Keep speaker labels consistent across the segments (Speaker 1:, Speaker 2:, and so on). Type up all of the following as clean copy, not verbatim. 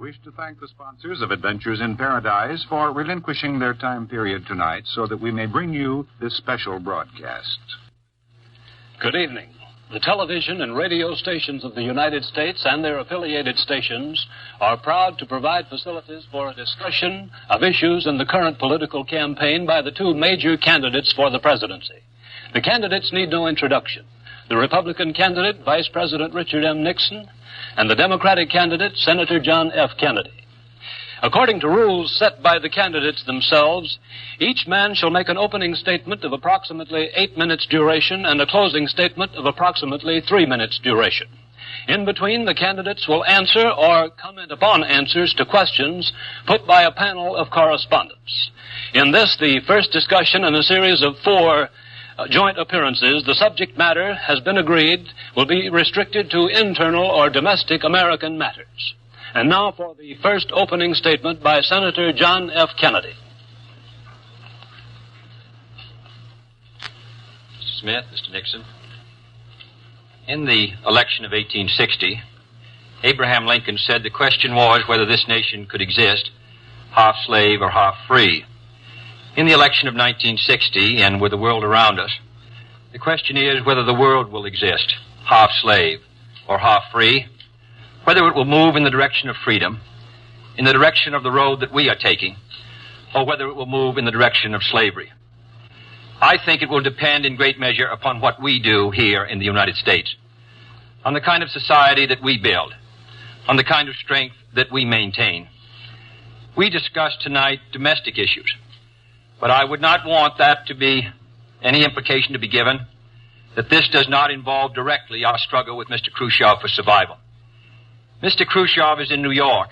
Speaker 1: wish to thank the sponsors of Adventures in Paradise for relinquishing their time period tonight so that we may bring you this special broadcast.
Speaker 2: Good evening. The television and radio stations of the United States and their affiliated stations are proud to provide facilities for a discussion of issues in the current political campaign by the two major candidates for the presidency. The candidates need no introduction. The Republican candidate, Vice President Richard M. Nixon, and the Democratic candidate, Senator John F. Kennedy. According to rules set by the candidates themselves, each man shall make an opening statement of approximately 8 minutes duration and a closing statement of approximately 3 minutes duration. In between, the candidates will answer or comment upon answers to questions put by a panel of correspondents. In this, the first discussion in a series of 4 joint appearances, the subject matter has been agreed will be restricted to internal or domestic American matters. And now for the first opening statement by Senator John F. Kennedy.
Speaker 3: Mr. Smith, Mr. Nixon, in the election of 1860, Abraham Lincoln said the question was whether this nation could exist half slave or half free. In the election of 1960, and with the world around us, the question is whether the world will exist half slave or half free, whether it will move in the direction of freedom, in the direction of the road that we are taking, or whether it will move in the direction of slavery. I think it will depend in great measure upon what we do here in the United States, on the kind of society that we build, on the kind of strength that we maintain. We discussed tonight domestic issues, but I would not want that to be any implication to be given that this does not involve directly our struggle with Mr. Khrushchev for survival. Mr. Khrushchev is in New York,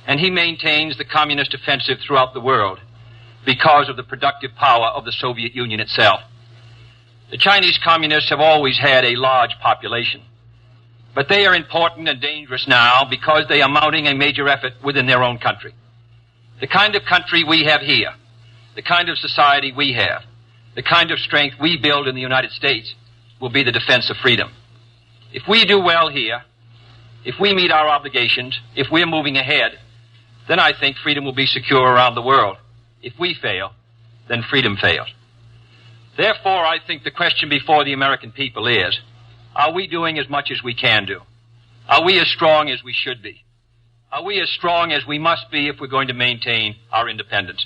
Speaker 3: and he maintains the communist offensive throughout the world because of the productive power of the Soviet Union itself. The Chinese communists have always had a large population, but they are important and dangerous now because they are mounting a major effort within their own country. The kind of country we have here, the kind of society we have, the kind of strength we build in the United States will be the defense of freedom. If we do well here, if we meet our obligations, if we're moving ahead, then I think freedom will be secure around the world. If we fail, then freedom fails. Therefore, I think the question before the American people is, are we doing as much as we can do? Are we as strong as we should be? Are we as strong as we must be if we're going to maintain our independence?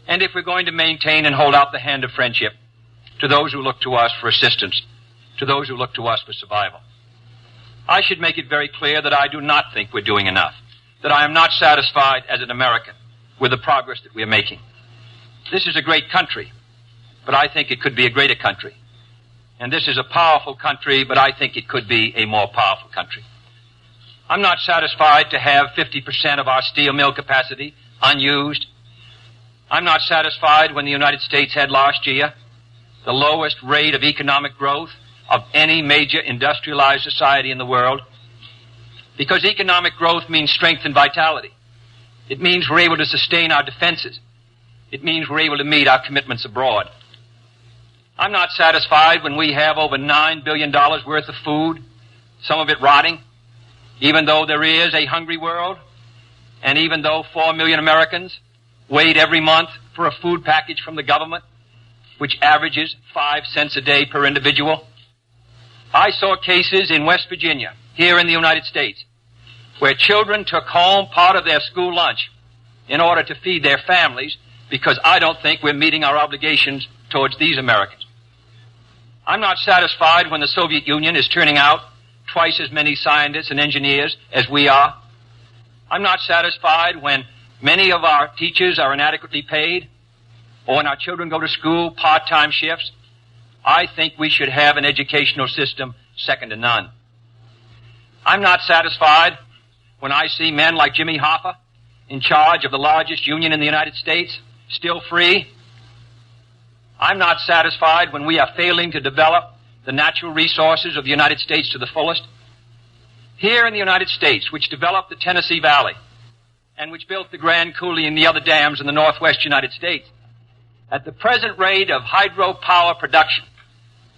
Speaker 3: And if we're going to maintain and hold out the hand of friendship to those who look to us for assistance, to those who look to us for survival? I should make it very clear that I do not think we're doing enough, that I am not satisfied as an American with the progress that we're making. This is a great country, but I think it could be a greater country. And this is a powerful country, but I think it could be a more powerful country. I'm not satisfied to have 50% of our steel mill capacity unused. I'm not satisfied when the United States had last year the lowest rate of economic growth of any major industrialized society in the world, because economic growth means strength and vitality. It means we're able to sustain our defenses. It means we're able to meet our commitments abroad. I'm not satisfied when we have over $9 billion worth of food, some of it rotting, even though there is a hungry world, and even though 4 million Americans wait every month for a food package from the government, which averages 5 cents a day per individual. I saw cases in West Virginia, here in the United States, where children took home part of their school lunch in order to feed their families, because I don't think we're meeting our obligations towards these Americans. I'm not satisfied when the Soviet Union is turning out twice as many scientists and engineers as we are. I'm not satisfied when many of our teachers are inadequately paid, or when our children go to school part-time shifts. I think we should have an educational system second to none. I'm not satisfied when I see men like Jimmy Hoffa in charge of the largest union in the United States, still free. I'm not satisfied when we are failing to develop the natural resources of the United States to the fullest. Here in the United States, which developed the Tennessee Valley and which built the Grand Coulee and the other dams in the northwest United States, at the present rate of hydropower production,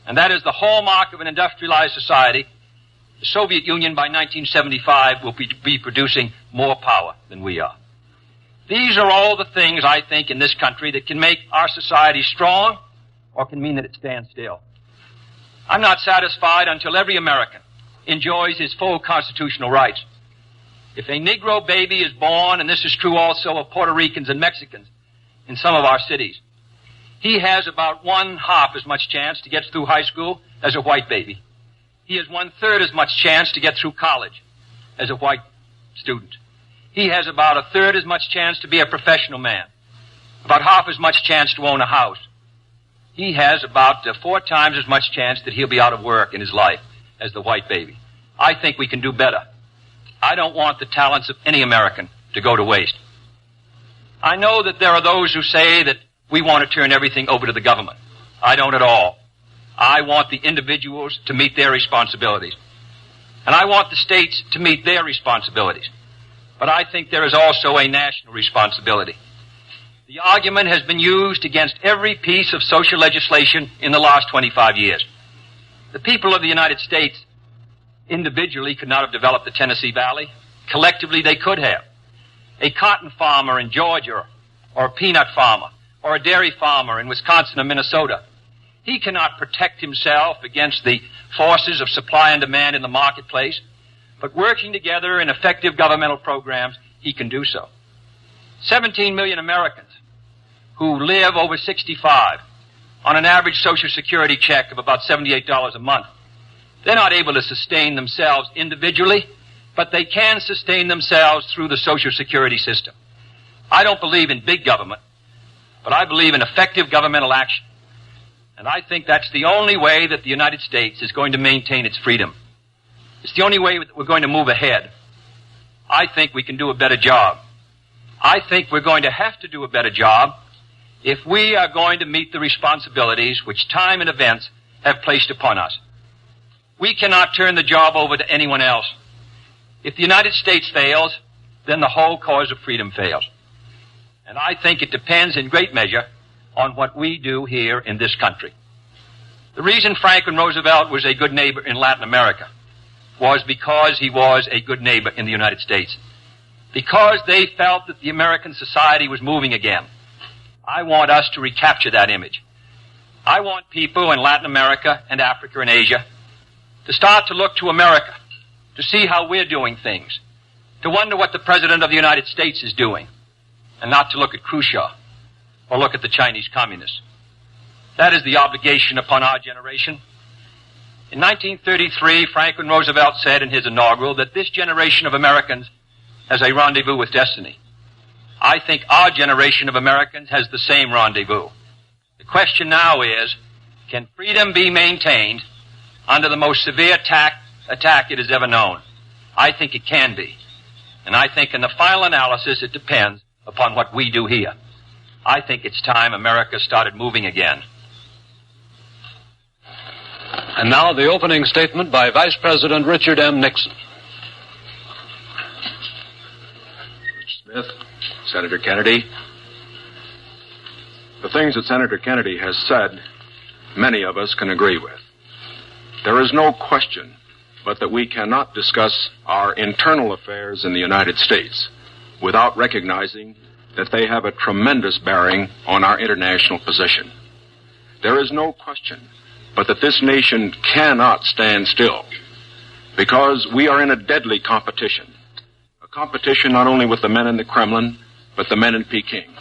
Speaker 3: and that is the hallmark of an industrialized society, The Soviet Union by 1975 will be producing more power than we are. These are all the things, I think, in this country that can make our society strong or can mean that it stands still. I'm not satisfied until every American enjoys his full constitutional rights. If a Negro baby is born, and this is true also of Puerto Ricans and Mexicans in some of our cities, he has about 1/2 as much chance to get through high school as a white baby. He has 1/3 as much chance to get through college as a white student. He has about 1/3 as much chance to be a professional man, about 1/2 as much chance to own a house. He has about 4 times as much chance that he'll be out of work in his life as the white baby. I think we can do better. I don't want the talents of any American to go to waste. I know that there are those who say that we want to turn everything over to the government. I don't at all. I want the individuals to meet their responsibilities. And I want the states to meet their responsibilities. But I think there is also a national responsibility. The argument has been used against every piece of social legislation in the last 25 years. The people of the United States individually could not have developed the Tennessee Valley. Collectively, they could have. A cotton farmer in Georgia, or a peanut farmer, or a dairy farmer in Wisconsin or Minnesota, he cannot protect himself against the forces of supply and demand in the marketplace, but working together in effective governmental programs, he can do so. 17 million Americans who live over 65 on an average Social Security check of about $78 a month. They're not able to sustain themselves individually, but they can sustain themselves through the Social Security system. I don't believe in big government, but I believe in effective governmental action. And I think that's the only way that the United States is going to maintain its freedom. It's the only way that we're going to move ahead. I think we can do a better job. I think we're going to have to do a better job if we are going to meet the responsibilities which time and events have placed upon us. We cannot turn the job over to anyone else. If the United States fails, then the whole cause of freedom fails. And I think it depends in great measure on what we do here in this country. The reason Franklin Roosevelt was a good neighbor in Latin America was because he was a good neighbor in the United States. Because they felt that the American society was moving again. I want us to recapture that image. I want people in Latin America and Africa and Asia to start to look to America, to see how we're doing things, to wonder what the President of the United States is doing, and not to look at Khrushchev or look at the Chinese communists. That is the obligation upon our generation. In 1933, Franklin Roosevelt said in his inaugural that this generation of Americans has a rendezvous with destiny. I think our generation of Americans has the same rendezvous. The question now is, can freedom be maintained under the most severe attack it has ever known? I think it can be. And I think in the final analysis, it depends upon what we do here. I think it's time America started moving again.
Speaker 2: And now the opening statement by Vice President Richard M. Nixon.
Speaker 1: Smith, Senator Kennedy. The things that Senator Kennedy has said, many of us can agree with. There is no question but that we cannot discuss our internal affairs in the United States without recognizing that they have a tremendous bearing on our international position. There is no question but that this nation cannot stand still because we are in a deadly competition. A competition not only with the men in the Kremlin, but the men in Peking.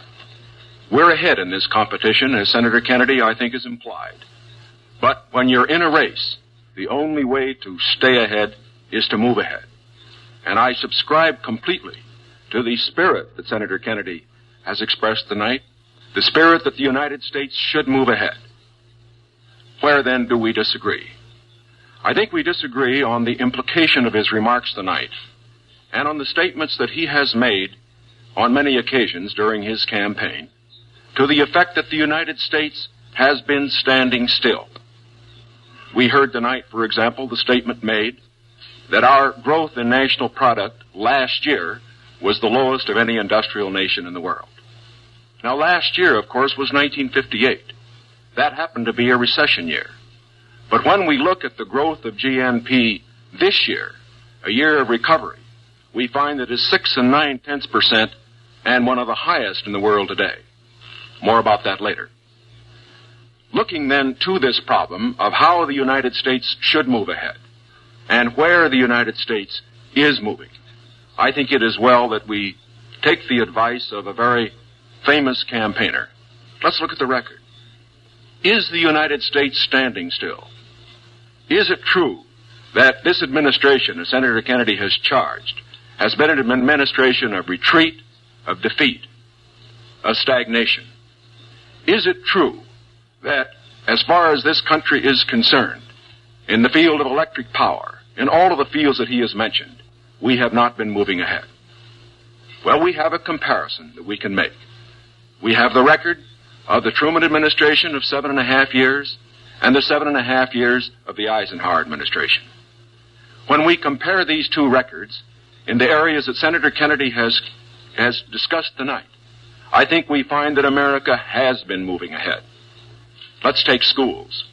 Speaker 1: We're ahead in this competition, as Senator Kennedy, I think, has implied. But when you're in a race, the only way to stay ahead is to move ahead. And I subscribe completely to the spirit that Senator Kennedy has expressed tonight, the spirit that the United States should move ahead. Where then do we disagree? I think we disagree on the implication of his remarks tonight and on the statements that he has made on many occasions during his campaign to the effect that the United States has been standing still. We heard tonight, for example, the statement made that our growth in national product last year was the lowest of any industrial nation in the world. Now, last year, of course, was 1958. That happened to be a recession year. But when we look at the growth of GNP This year, a year of recovery, we find that is 6 9/10% and one of the highest in the world today. More about that later. Looking then to this problem of how the United States should move ahead and where the United States is moving, I think it is well that we take the advice of a very famous campaigner. Let's look at the record. Is the United States standing still? Is it true that this administration, as Senator Kennedy has charged, has been an administration of retreat, of defeat, of stagnation? Is it true that, as far as this country is concerned, in the field of electric power, in all of the fields that he has mentioned, we have not been moving ahead? Well, we have a comparison that we can make. We have the record of the Truman administration of 7.5 years and the 7.5 years of the Eisenhower administration. When we compare these two records in the areas that Senator Kennedy has discussed tonight, I think we find that America has been moving ahead. Let's take schools.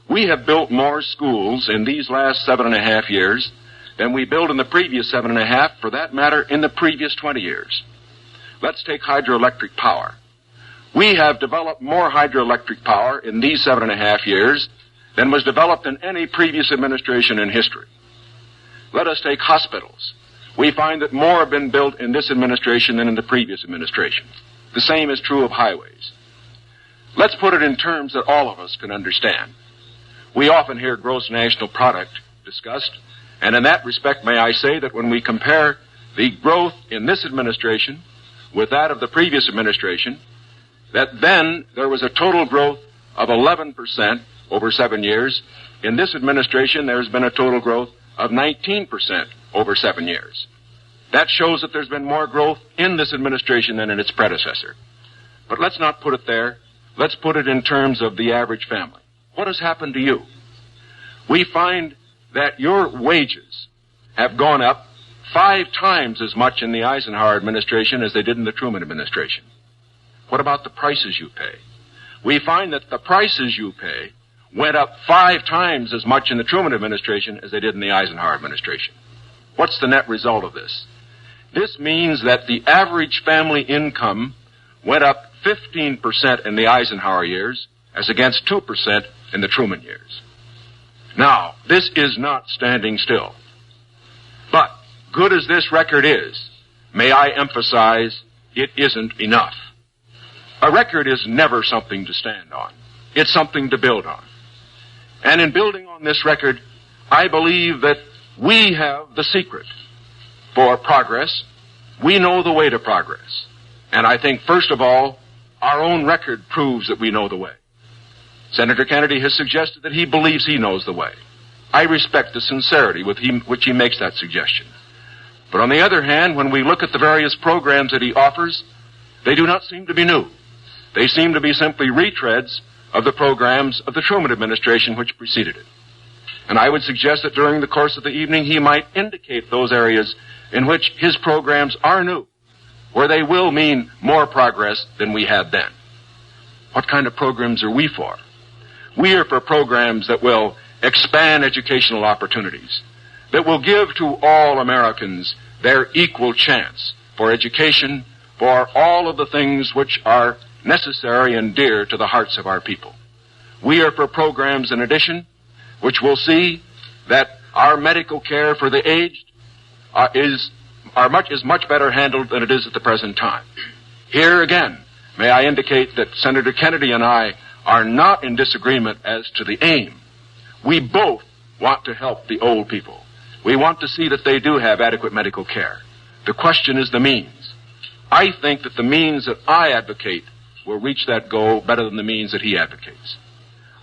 Speaker 1: We have built more schools in these last 7.5 years than we built in the previous 7.5, for that matter, in the previous 20 years. Let's take hydroelectric power. We have developed more hydroelectric power in these 7.5 years than was developed in any previous administration in history. Let us take hospitals. We find that more have been built in this administration than in the previous administration. The same is true of highways. Let's put it in terms that all of us can understand. We often hear gross national product discussed, and in that respect, may I say that when we compare the growth in this administration with that of the previous administration, that then there was a total growth of 11% over 7 years. In this administration, there's been a total growth of 19% over 7 years. That shows that there's been more growth in this administration than in its predecessor. But let's not put it there. Let's put it in terms of the average family. What has happened to you? We find that your wages have gone up 5 times as much in the Eisenhower administration as they did in the Truman administration. What about the prices you pay? We find that the prices you pay went up 5 times as much in the Truman administration as they did in the Eisenhower administration. What's the net result of this? This means that the average family income went up 15% in the Eisenhower years as against 2% in the Truman years. Now, this is not standing still. But, good as this record is, may I emphasize, it isn't enough. A record is never something to stand on. It's something to build on. And in building on this record, I believe that we have the secret for progress. We know the way to progress. And I think, first of all, our own record proves that we know the way. Senator Kennedy has suggested that he believes he knows the way. I respect the sincerity with which he makes that suggestion. But on the other hand, when we look at the various programs that he offers, they do not seem to be new. They seem to be simply retreads of the programs of the Truman administration which preceded it. And I would suggest that during the course of the evening he might indicate those areas in which his programs are new, where they will mean more progress than we had then. What kind of programs are we for? We are for programs that will expand educational opportunities, that will give to all Americans their equal chance for education, for all of the things which are necessary and dear to the hearts of our people. We are for programs, in addition, which will see that our medical care for the aged is much better handled than it is at the present time. Here again, may I indicate that Senator Kennedy and I are not in disagreement as to the aim. We both want to help the old people. We want to see that they do have adequate medical care. The question is the means. I think that the means that I advocate will reach that goal better than the means that he advocates.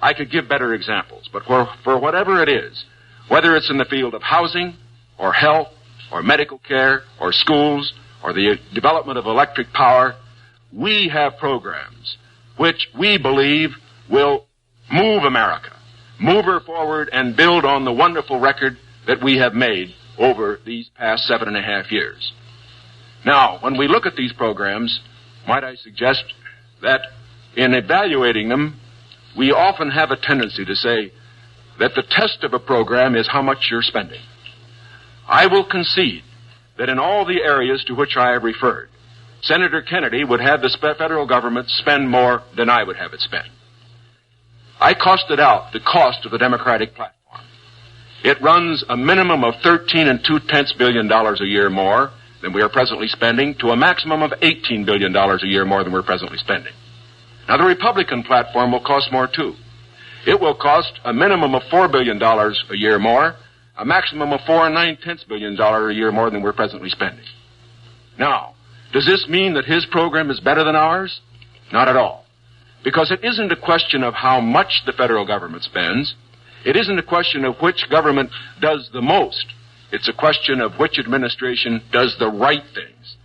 Speaker 1: I could give better examples, but for whatever it is, whether it's in the field of housing, or health, or medical care, or schools, or the development of electric power, we have programs which we believe will move America, move her forward, and build on the wonderful record that we have made over these past 7.5 years. Now, when we look at these programs, might I suggest that in evaluating them, we often have a tendency to say that the test of a program is how much you're spending. I will concede that in all the areas to which I have referred, Senator Kennedy would have the federal government spend more than I would have it spend. I costed out the cost of the Democratic platform. It runs a minimum of $13.2 billion a year more than we are presently spending to a maximum of $18 billion a year more than we're presently spending. Now, the Republican platform will cost more, too. It will cost a minimum of $4 billion a year more, a maximum of $4.9 billion a year more than we're presently spending. Now, does this mean that his program is better than ours? Not at all. Because it isn't a question of how much the federal government spends. It isn't a question of which government does the most. It's a question of which administration does the right things.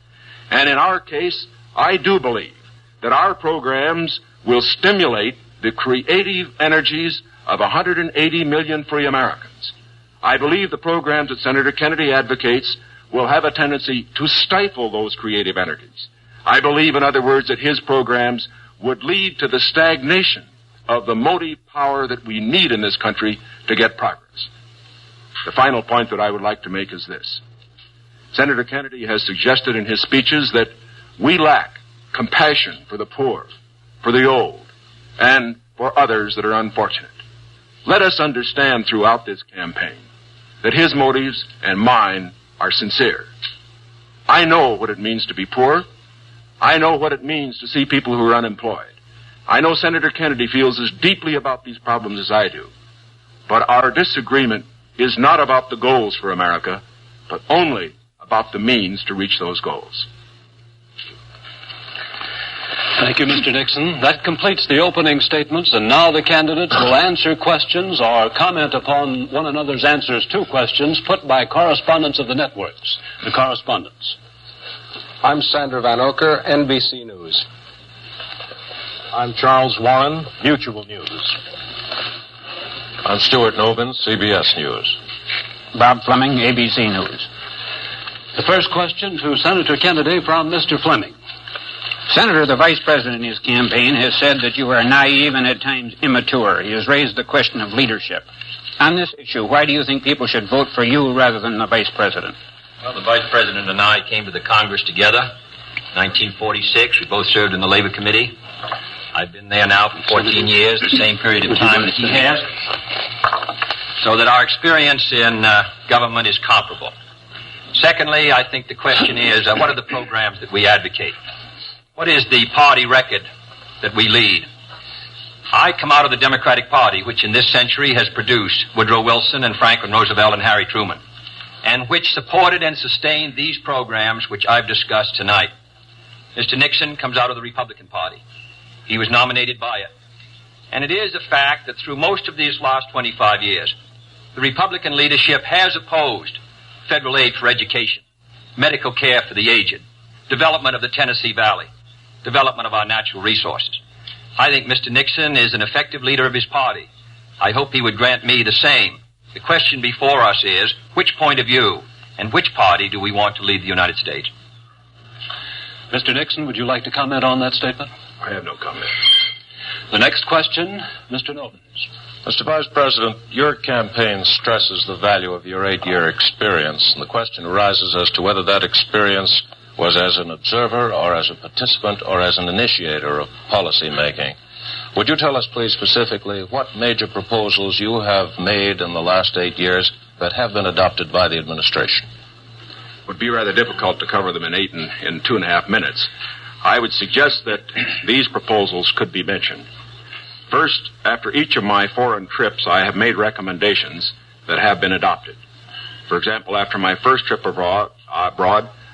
Speaker 1: And in our case, I do believe that our programs will stimulate the creative energies of 180 million free Americans. I believe the programs that Senator Kennedy advocates will have a tendency to stifle those creative energies. I believe, in other words, that his programs would lead to the stagnation of the motive power that we need in this country to get progress. The final point that I would like to make is this. Senator Kennedy has suggested in his speeches that we lack compassion for the poor, for the old, and for others that are unfortunate. Let us understand throughout this campaign that his motives and mine are sincere. I know what it means to be poor. I know what it means to see people who are unemployed. I know Senator Kennedy feels as deeply about these problems as I do. But our disagreement is not about the goals for America, but only about the means to reach those goals.
Speaker 2: Thank you, Mr. Nixon. That completes the opening statements, and now the candidates will answer questions or comment upon one another's answers to questions put by correspondents of the networks. The correspondents.
Speaker 4: I'm Sandra Van Oker, NBC News.
Speaker 5: I'm Charles Warren, Mutual News.
Speaker 6: I'm Stuart Novin, CBS News.
Speaker 7: Bob Fleming, ABC News.
Speaker 2: The first question to Senator Kennedy from Mr. Fleming.
Speaker 7: Senator, the Vice President in his campaign has said that you are naive and at times immature. He has raised the question of leadership. On this issue, why do you think people should vote for you rather than the Vice President?
Speaker 3: Well, the Vice President and I came to the Congress together in 1946. We both served in the Labor Committee. I've been there now for 14 years, the same period of time that he has, so that our experience in government is comparable. Secondly, I think the question is, what are the programs that we advocate? What is the party record that we lead? I come out of the Democratic Party, which in this century has produced Woodrow Wilson and Franklin Roosevelt and Harry Truman, and which supported and sustained these programs which I've discussed tonight. Mr. Nixon comes out of the Republican Party. He was nominated by it. And it is a fact that through most of these last 25 years, the Republican leadership has opposed federal aid for education, medical care for the aged, development of the Tennessee Valley, development of our natural resources. I think Mr. Nixon is an effective leader of his party. I hope he would grant me the same. The question before us is, which point of view and which party do we want to lead the United States?
Speaker 2: Mr. Nixon, would you like to comment on that statement?
Speaker 1: I have no comment.
Speaker 2: The next question, Mr. Novins.
Speaker 6: Mr. Vice President, your campaign stresses the value of your 8-year experience, and the question arises as to whether that experience was as an observer or as a participant or as an initiator of policy making. Would you tell us, please, specifically what major proposals you have made in the last 8 years that have been adopted by the administration?
Speaker 1: It would be rather difficult to cover them in 2.5 minutes. I would suggest that these proposals could be mentioned. First, after each of my foreign trips, I have made recommendations that have been adopted. For example, after my first trip abroad,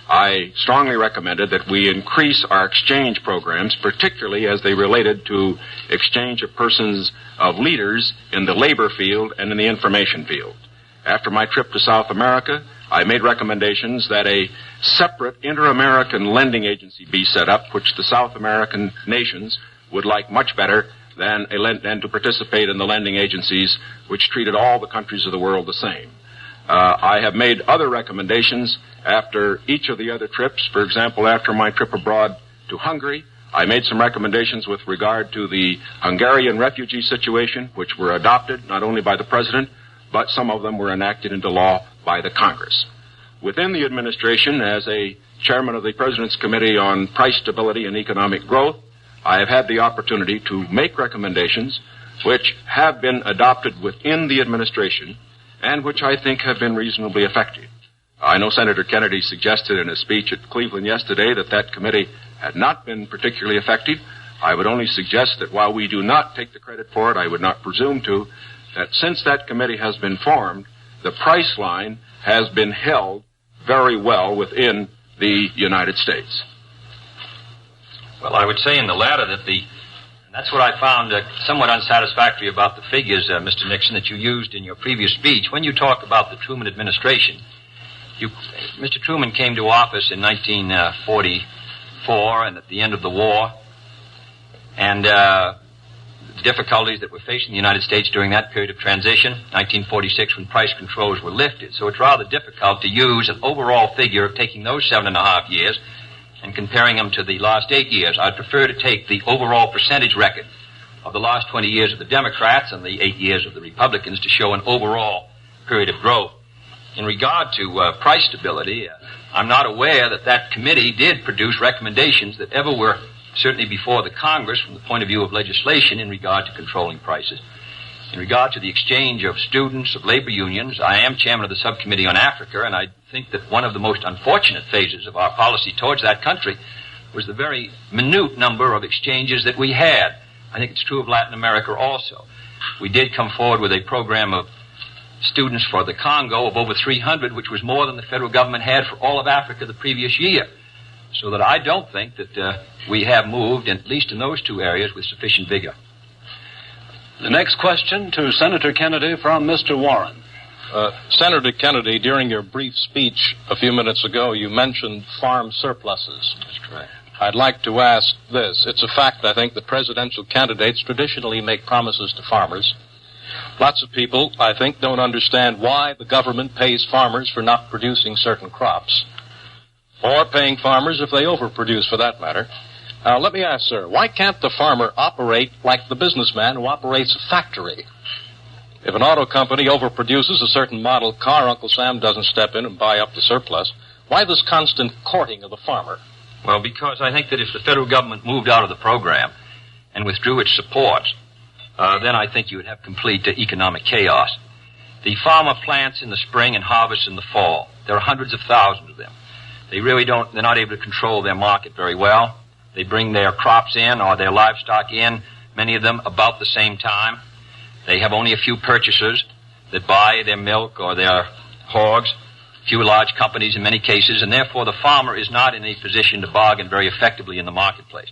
Speaker 1: I strongly recommended that we increase our exchange programs, particularly as they related to exchange of persons, of leaders in the labor field and in the information field. After my trip to South America, I made recommendations that a separate inter-American lending agency be set up, which the South American nations would like much better than to participate in the lending agencies which treated all the countries of the world the same. I have made other recommendations after each of the other trips. For example, after my trip abroad to Hungary, I made some recommendations with regard to the Hungarian refugee situation, which were adopted not only by the President, but some of them were enacted into law by the Congress. within the administration, as a chairman of the President's Committee on Price Stability and Economic Growth, I have had the opportunity to make recommendations which have been adopted within the administration and which I think have been reasonably effective. I know Senator Kennedy suggested in a speech at Cleveland yesterday that that committee had not been particularly effective. I would only suggest that while we do not take the credit for it, I would not presume to, that since that committee has been formed, the price line has been held very well within the United States.
Speaker 3: Well, I would say in the latter that that's what I found somewhat unsatisfactory about the figures, Mr. Nixon, that you used in your previous speech. When you talk about the Truman administration, Mr. Truman came to office in 1944 and at the end of the war, and the difficulties that were facing the United States during that period of transition, 1946 when price controls were lifted. So it's rather difficult to use an overall figure of taking those 7.5 years and comparing them to the last 8 years. I'd prefer to take the overall percentage record of the last 20 years of the Democrats and the 8 years of the Republicans to show an overall period of growth. In regard to price stability, I'm not aware that that committee did produce recommendations that ever were certainly before the Congress from the point of view of legislation in regard to controlling prices. In regard to the exchange of students, of labor unions, I am chairman of the subcommittee on Africa, and I think that one of the most unfortunate phases of our policy towards that country was the very minute number of exchanges that we had. I think it's true of Latin America also. We did come forward with a program of students for the Congo of over 300, which was more than the federal government had for all of Africa the previous year. So that I don't think that we have moved, at least in those two areas, with sufficient vigor.
Speaker 2: The next question to Senator Kennedy from Mr. Warren.
Speaker 6: Senator Kennedy, during your brief speech a few minutes ago, you mentioned farm surpluses.
Speaker 3: That's correct.
Speaker 6: I'd like to ask this. It's a fact, I think, that presidential candidates traditionally make promises to farmers. Lots of people, I think, don't understand why the government pays farmers for not producing certain crops, or paying farmers if they overproduce, for that matter. Now, let me ask, sir, why can't the farmer operate like the businessman who operates a factory? If an auto company overproduces a certain model car, Uncle Sam doesn't step in and buy up the surplus. Why this constant courting of the farmer?
Speaker 3: Well, because I think that if the federal government moved out of the program and withdrew its supports, then I think you would have complete economic chaos. The farmer plants in the spring and harvests in the fall. There are hundreds of thousands of them. They're not able to control their market very well. They bring their crops in or their livestock in, many of them about the same time. They have only a few purchasers that buy their milk or their hogs, few large companies in many cases, and therefore the farmer is not in a position to bargain very effectively in the marketplace.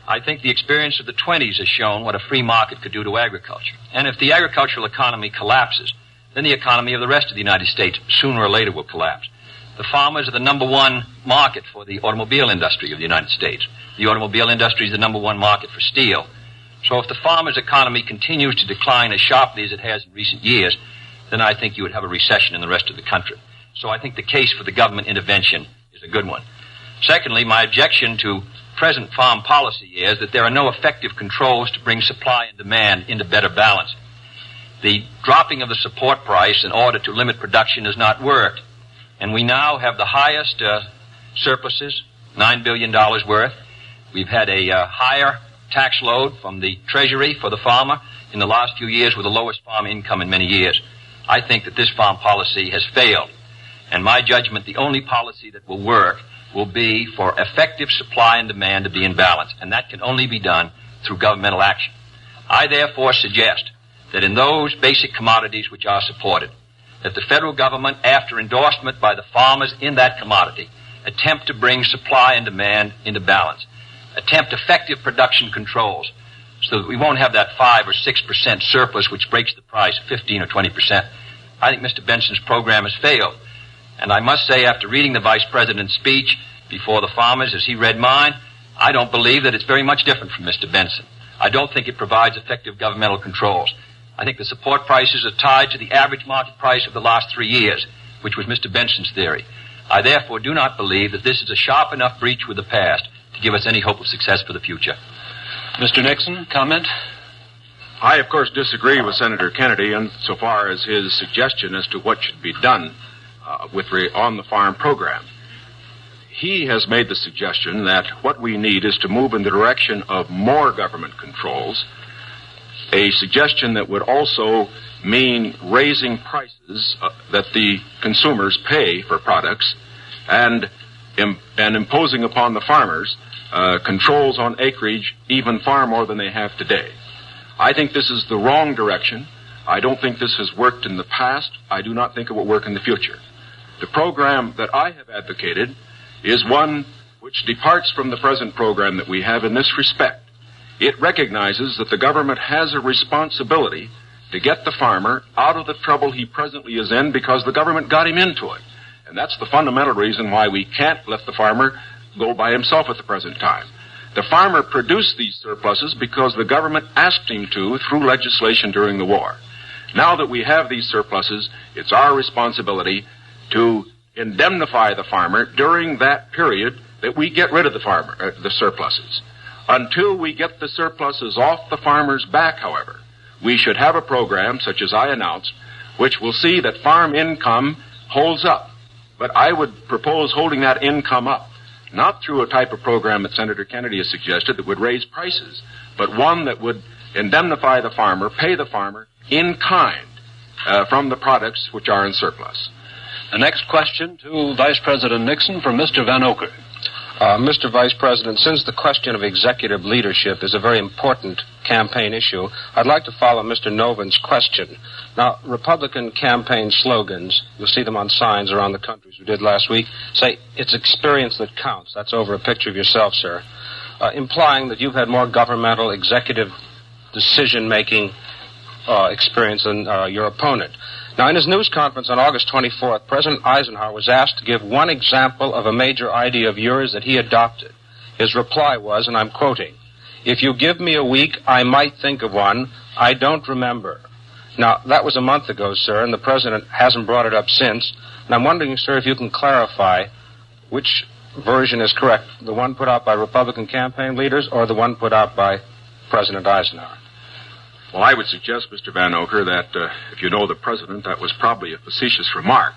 Speaker 3: I think the experience of the 20s has shown what a free market could do to agriculture. And if the agricultural economy collapses, then the economy of the rest of the United States sooner or later will collapse. The farmers are the number one market for the automobile industry of the United States. The automobile industry is the number one market for steel. So if the farmer's economy continues to decline as sharply as it has in recent years, then I think you would have a recession in the rest of the country. So I think the case for the government intervention is a good one. Secondly, my objection to present farm policy is that there are no effective controls to bring supply and demand into better balance. The dropping of the support price in order to limit production has not worked. And we now have the highest surpluses, $9 billion worth. We've had a higher tax load from the Treasury for the farmer in the last few years with the lowest farm income in many years. I think that this farm policy has failed. And my judgment, the only policy that will work will be for effective supply and demand to be in balance. And that can only be done through governmental action. I therefore suggest that in those basic commodities which are supported, that the federal government, after endorsement by the farmers in that commodity, attempt to bring supply and demand into balance, attempt effective production controls so that we won't have that 5 or 6% surplus which breaks the price 15 or 20%. I think Mr. Benson's program has failed. And I must say, after reading the Vice President's speech before the farmers as he read mine, I don't believe that it's very much different from Mr. Benson. I don't think it provides effective governmental controls. I think the support prices are tied to the average market price of the last 3 years, which was Mr. Benson's theory. I therefore do not believe that this is a sharp enough breach with the past to give us any hope of success for the future.
Speaker 2: Mr. Nixon, comment?
Speaker 1: I, of course, disagree with Senator Kennedy insofar as his suggestion as to what should be done. on the farm program. He has made the suggestion that what we need is to move in the direction of more government controls, a suggestion that would also mean raising prices that the consumers pay for products and imposing upon the farmers controls on acreage even far more than they have today. I think this is the wrong direction. I don't think this has worked in the past. I do not think it will work in the future. The program that I have advocated is one which departs from the present program that we have in this respect. It recognizes that the government has a responsibility to get the farmer out of the trouble he presently is in because the government got him into it. And that's the fundamental reason why we can't let the farmer go by himself at the present time. The farmer produced these surpluses because the government asked him to through legislation during the war. Now that we have these surpluses, it's our responsibility to indemnify the farmer during that period that we get rid of the surpluses. Until we get the surpluses off the farmer's back, however, we should have a program, such as I announced, which will see that farm income holds up. But I would propose holding that income up, not through a type of program that Senator Kennedy has suggested that would raise prices, but one that would indemnify the farmer, pay the farmer in kind from the products which are in surplus.
Speaker 2: The next question to Vice President Nixon from Mr. Van Oker.
Speaker 4: Mr. Vice President, since the question of executive leadership is a very important campaign issue, I'd like to follow Mr. Novin's question. Now, Republican campaign slogans, you'll see them on signs around the country, as we did last week, say, "It's experience that counts." That's over a picture of yourself, sir, implying that you've had more governmental executive decision-making experience than your opponent. Now, in his news conference on August 24th, President Eisenhower was asked to give one example of a major idea of yours that he adopted. His reply was, and I'm quoting, "If you give me a week, I might think of one. I don't remember." Now, that was a month ago, sir, and the President hasn't brought it up since. And I'm wondering, sir, if you can clarify which version is correct, the one put out by Republican campaign leaders or the one put out by President Eisenhower.
Speaker 1: Well, I would suggest, Mr. Van Oker, that if you know the President, that was probably a facetious remark.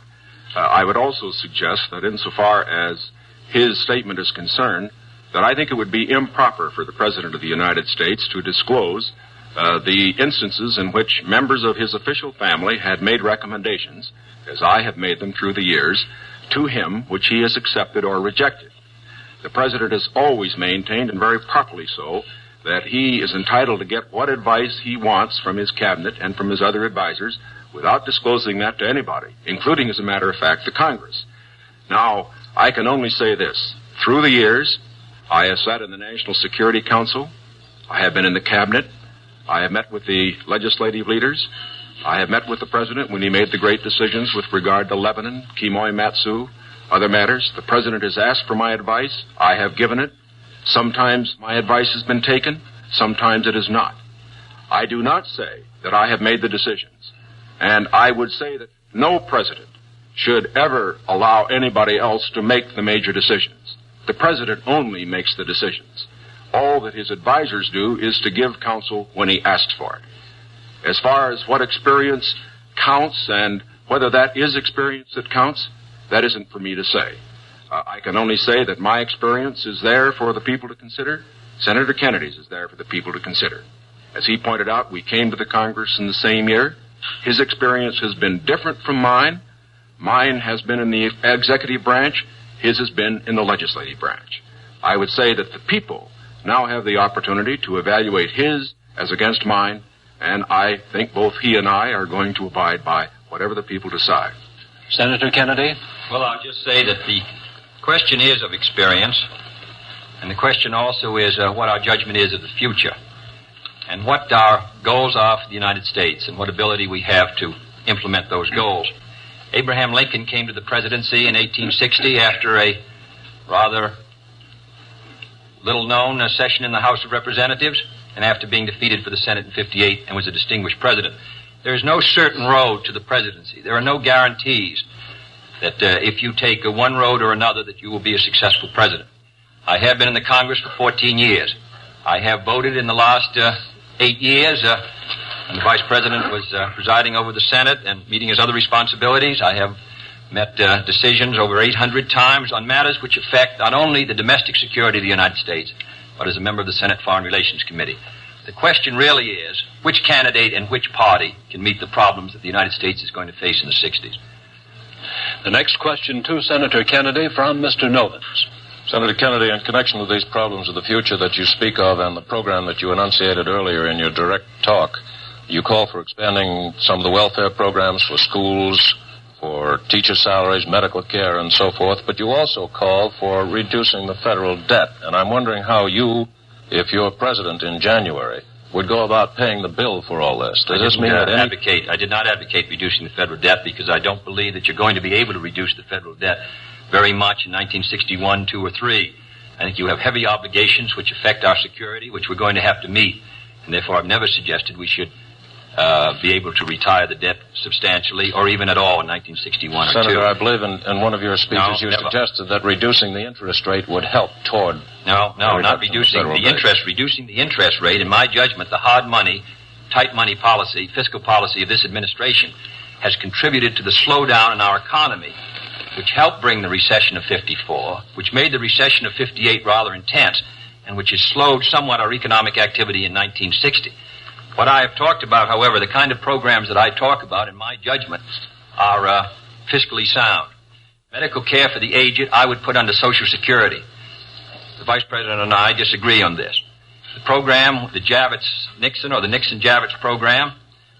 Speaker 1: I would also suggest that insofar as his statement is concerned, that I think it would be improper for the President of the United States to disclose the instances in which members of his official family had made recommendations, as I have made them through the years, to him which he has accepted or rejected. The President has always maintained, and very properly so, that he is entitled to get what advice he wants from his cabinet and from his other advisors without disclosing that to anybody, including, as a matter of fact, the Congress. Now, I can only say this. Through the years, I have sat in the National Security Council. I have been in the cabinet. I have met with the legislative leaders. I have met with the President when he made the great decisions with regard to Lebanon, Kimoy Matsu, other matters. The President has asked for my advice. I have given it. Sometimes my advice has been taken, sometimes it is not. I do not say that I have made the decisions, and I would say that no president should ever allow anybody else to make the major decisions. The President only makes the decisions. All that his advisors do is to give counsel when he asks for it. As far as what experience counts and whether that is experience that counts, that isn't for me to say. I can only say that my experience is there for the people to consider. Senator Kennedy's is there for the people to consider. As he pointed out, we came to the Congress in the same year. His experience has been different from mine. Mine has been in the executive branch. His has been in the legislative branch. I would say that the people now have the opportunity to evaluate his as against mine, and I think both he and I are going to abide by whatever the people decide.
Speaker 2: Senator Kennedy?
Speaker 3: Well, I'll just say that the question is of experience, and the question also is what our judgment is of the future, and what our goals are for the United States, and what ability we have to implement those goals. Abraham Lincoln came to the presidency in 1860 after a rather little-known session in the House of Representatives, and after being defeated for the Senate in 58 and was a distinguished president. There is no certain road to the presidency. There are no guarantees that if you take one road or another that you will be a successful president. I have been in the Congress for 14 years. I have voted in the last 8 years when the Vice President was presiding over the Senate and meeting his other responsibilities. I have met decisions over 800 times on matters which affect not only the domestic security of the United States, but as a member of the Senate Foreign Relations Committee. The question really is, which candidate and which party can meet the problems that the United States is going to face in the 60s?
Speaker 2: The next question to Senator Kennedy from Mr. Novins.
Speaker 6: Senator Kennedy, in connection with these problems of the future that you speak of and the program that you enunciated earlier in your direct talk, you call for expanding some of the welfare programs for schools, for teacher salaries, medical care, and so forth, but you also call for reducing the federal debt. And I'm wondering how you, if you're president in January, would go about paying the bill for all this. Does this mean that
Speaker 3: I did not advocate reducing the federal debt because I don't believe that you're going to be able to reduce the federal debt very much in 1961, 2, or 3. I think you have heavy obligations which affect our security, which we're going to have to meet. And therefore, I've never suggested we should be able to retire the debt substantially or even at all in 1961 or 2.
Speaker 6: Senator, I believe in one of your speeches you suggested that reducing the interest rate would help toward...
Speaker 3: No, not reducing the interest. Reducing the interest rate, in my judgment, the hard money, tight money policy, fiscal policy of this administration has contributed to the slowdown in our economy, which helped bring the recession of 54, which made the recession of 58 rather intense, and which has slowed somewhat our economic activity in 1960. What I have talked about, however, the kind of programs that I talk about, in my judgment, are fiscally sound. Medical care for the aged, I would put under Social Security. The Vice President and I disagree on this. The program, the Javits-Nixon or the Nixon-Javits program,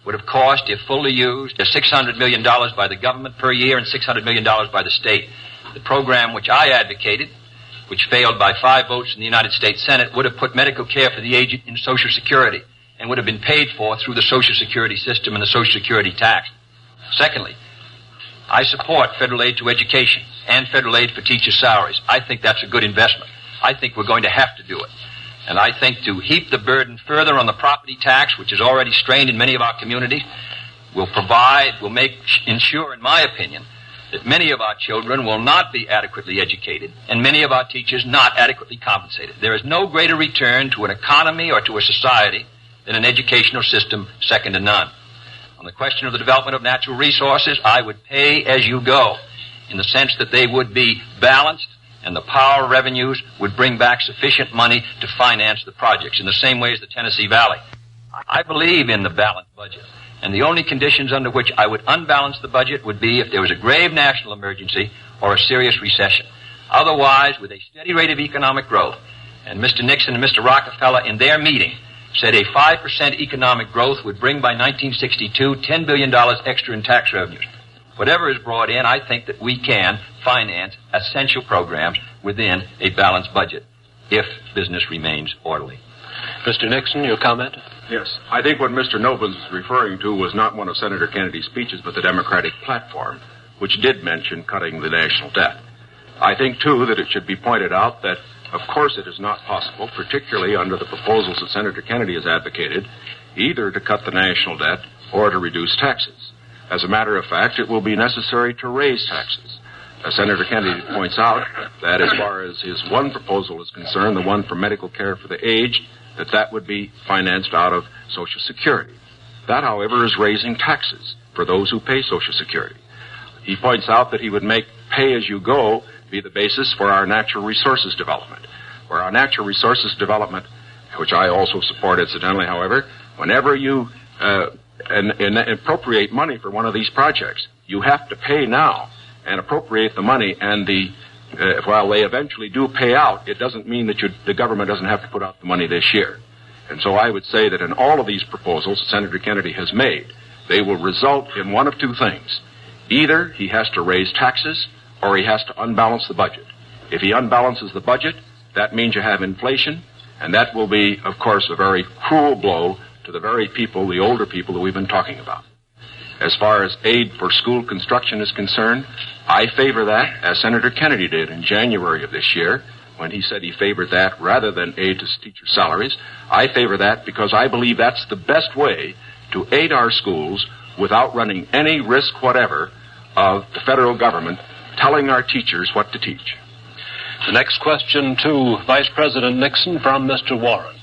Speaker 3: would have cost, if fully used, $600 million by the government per year and $600 million by the state. The program which I advocated, which failed by 5 votes in the United States Senate, would have put medical care for the aged in Social Security and would have been paid for through the Social Security system and the Social Security tax. Secondly, I support federal aid to education and federal aid for teacher salaries. I think that's a good investment. I think we're going to have to do it. And I think to heap the burden further on the property tax, which is already strained in many of our communities, will ensure, in my opinion, that many of our children will not be adequately educated and many of our teachers not adequately compensated. There is no greater return to an economy or to a society than an educational system second to none. On the question of the development of natural resources, I would pay as you go, in the sense that they would be balanced and the power revenues would bring back sufficient money to finance the projects in the same way as the Tennessee Valley. I believe in the balanced budget, and the only conditions under which I would unbalance the budget would be if there was a grave national emergency or a serious recession. Otherwise, with a steady rate of economic growth, and Mr. Nixon and Mr. Rockefeller in their meeting said a 5% economic growth would bring by 1962 $10 billion extra in tax revenues. Whatever is brought in, I think that we can finance essential programs within a balanced budget if business remains orderly.
Speaker 2: Mr. Nixon, your comment?
Speaker 1: Yes. I think what Mr. Novins was referring to was not one of Senator Kennedy's speeches, but the Democratic platform, which did mention cutting the national debt. I think, too, that it should be pointed out that, of course, it is not possible, particularly under the proposals that Senator Kennedy has advocated, either to cut the national debt or to reduce taxes. As a matter of fact, it will be necessary to raise taxes. As Senator Kennedy points out, that as far as his one proposal is concerned, the one for medical care for the aged, that would be financed out of Social Security. That, however, is raising taxes for those who pay Social Security. He points out that he would make pay-as-you-go be the basis for our natural resources development. For our natural resources development, which I also support incidentally, however, whenever you and appropriate money for one of these projects, you have to pay now and appropriate the money, and while they eventually do pay out, it doesn't mean that the government doesn't have to put out the money this year. And so I would say that in all of these proposals Senator Kennedy has made, they will result in one of two things. Either he has to raise taxes or he has to unbalance the budget. If he unbalances the budget, that means you have inflation, and that will be, of course, a very cruel blow to the very people, the older people that we've been talking about. As far as aid for school construction is concerned, I favor that, as Senator Kennedy did in January of this year, when he said he favored that rather than aid to teacher salaries. I favor that because I believe that's the best way to aid our schools without running any risk whatever of the federal government telling our teachers what to teach.
Speaker 2: The next question to Vice President Nixon from Mr. Warren.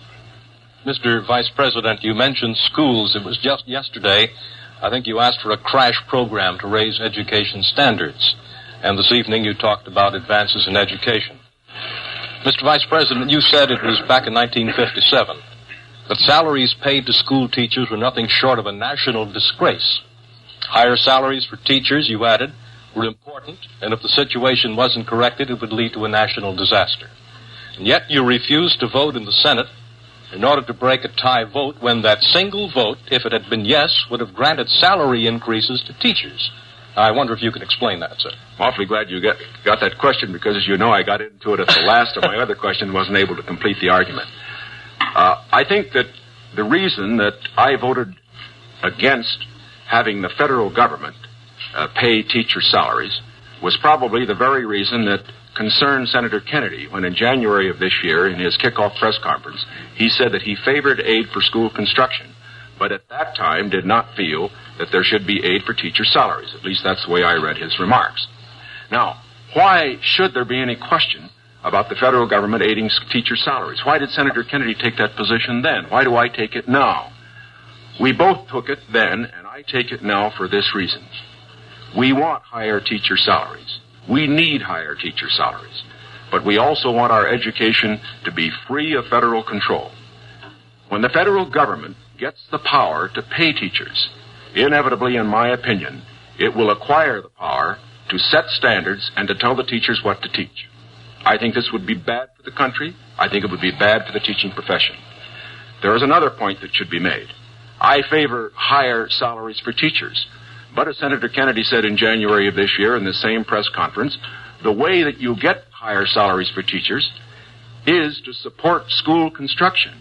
Speaker 5: Mr. Vice President, you mentioned schools. It was just yesterday I think you asked for a crash program to raise education standards. And this evening you talked about advances in education. Mr. Vice President, you said it was back in 1957 that salaries paid to school teachers were nothing short of a national disgrace. Higher salaries for teachers, you added, were important, and if the situation wasn't corrected, it would lead to a national disaster. And yet you refused to vote in the Senate in order to break a tie vote when that single vote, if it had been yes, would have granted salary increases to teachers. I wonder if you could explain that, sir.
Speaker 1: I'm awfully glad you got that question because, as you know, I got into it at the last of my other question and wasn't able to complete the argument. I think that the reason that I voted against having the federal government pay teacher salaries was probably the very reason that concerned Senator Kennedy when in January of this year, in his kickoff press conference, he said that he favored aid for school construction, but at that time did not feel that there should be aid for teacher salaries. At least that's the way I read his remarks. Now, why should there be any question about the federal government aiding teacher salaries? Why did Senator Kennedy take that position then? Why do I take it now? We both took it then, and I take it now for this reason. We want higher teacher salaries. We need higher teacher salaries. But we also want our education to be free of federal control. When the federal government gets the power to pay teachers, inevitably, in my opinion, it will acquire the power to set standards and to tell the teachers what to teach. I think this would be bad for the country. I think it would be bad for the teaching profession. There is another point that should be made. I favor higher salaries for teachers. But as Senator Kennedy said in January of this year in the same press conference, the way that you get higher salaries for teachers is to support school construction,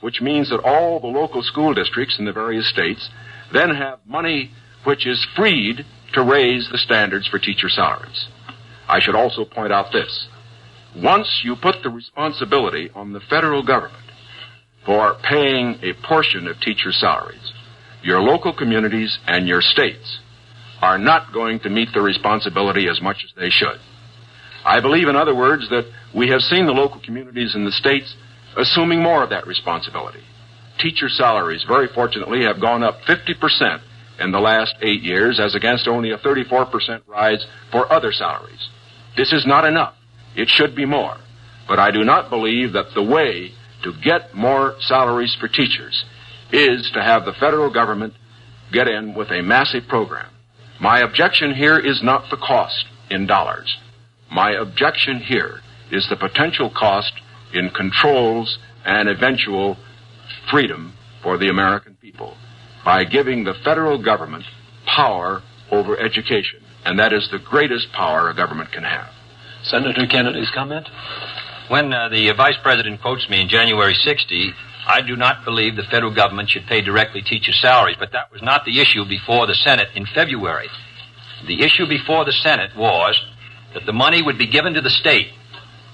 Speaker 1: which means that all the local school districts in the various states then have money which is freed to raise the standards for teacher salaries. I should also point out this. Once you put the responsibility on the federal government for paying a portion of teacher salaries, your local communities and your states are not going to meet the responsibility as much as they should. I believe, in other words, that we have seen the local communities in the states assuming more of that responsibility. Teacher salaries, very fortunately, have gone up 50% in the last 8 years, as against only a 34% rise for other salaries. This is not enough. It should be more. But I do not believe that the way to get more salaries for teachers is to have the federal government get in with a massive program. My objection here is not the cost in dollars. My objection here is the potential cost in controls and eventual freedom for the American people by giving the federal government power over education. And that is the greatest power a government can have.
Speaker 2: Senator Kennedy's comment?
Speaker 3: When the Vice President quotes me in January 60, I do not believe the federal government should pay directly teacher salaries, but that was not the issue before the Senate in February. The issue before the Senate was that the money would be given to the state.